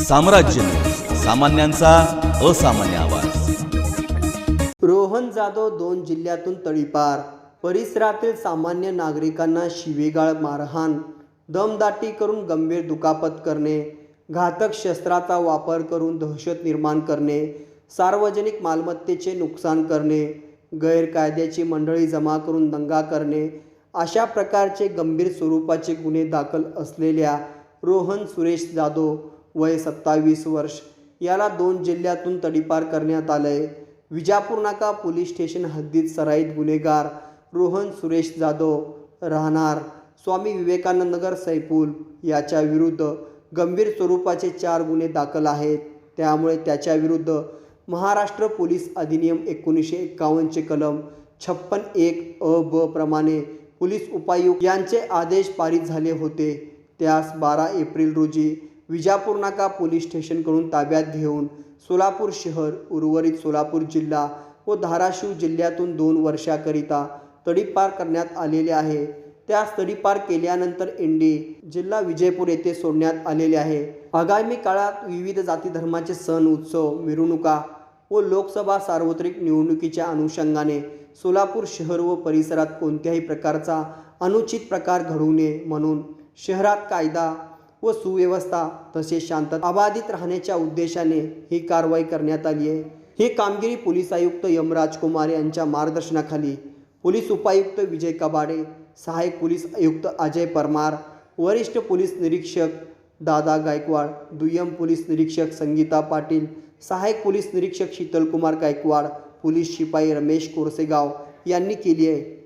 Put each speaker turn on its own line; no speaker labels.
साम्राज्य न्यूज, सामान्यांचा असामान्य आवाज।
रोहन जाधव 2 जिल्ह्यातून तडीपार। परिसरातील सामान्य नागरिकांना शिवीगाळ, मारहाण, दमदाटी करून गंभीर दुखापत करणे, घातक शस्त्राचा वापर करून दहशत निर्माण करणे, सार्वजनिक मालमत्तेचे नुकसान करणे, गैरकायद्याची मंडळी जमा करून दंगा करणे अशा प्रकारचे गंभीर स्वरूपाचे गुन्हे दाखल असलेल्या रोहन सुरेश जाधव वय 27 वर्ष याला 2 जिल्ह्यातून तडीपार करण्यात आले। विजापूर नाका पोलीस स्टेशन हद्दीत सराईत गुन्हेगार रोहन सुरेश जाधव राहणार स्वामी विवेकानंद नगर सैपूल याच्या विरुद्ध गंभीर स्वरूपाचे 4 गुन्हे दाखल आहेत। त्यामुळे त्याच्या विरुद्ध महाराष्ट्र पोलीस अधिनियम 1951 चे कलम 56(1) अ ब प्रमाणे पोलीस उपायुक्त यांचे आदेश पारित झाले होते। त्यास 12 एप्रिल रोजी विजापूर नाका पोलीस स्टेशनकडून ताब्यात घेऊन सोलापूर शहर, उर्वरित सोलापूर जिल्हा व धाराशिव जिल्ह्यातून 2 वर्षाकरिता तडीपार करण्यात आलेले आहे। त्यास तडीपार केल्यानंतर इंडी जिल्हा विजयपूर येथे सोडण्यात आलेले आहे। आगामी काळात विविध जाती धर्माचे सण, उत्सव, मिरवणुका व लोकसभा सार्वत्रिक निवडणुकीच्या अनुषंगाने सोलापूर शहर व परिसरात कोणत्याही प्रकारचा अनुचित प्रकार घडू नये म्हणून शहरात कायदा व सुव्यवस्था तसेच शांतता अबाधित राहण्याच्या उद्देशाने ही कारवाई करण्यात आली आहे। ही कामगिरी पोलीस आयुक्त एम राजकुमार यांच्या मार्गदर्शनाखाली पोलीस उपायुक्त विजय कबाडे, सहाय्यक पोलीस आयुक्त अजय परमार, वरिष्ठ पोलीस निरीक्षक दादा गायकवाड, दुय्यम पोलीस निरीक्षक संगीता पाटील, सहाय्यक पोलीस निरीक्षक शीतलकुमार गायकवाड, पोलीस शिपाई रमेश कोरसेगाव यांनी केली आहे।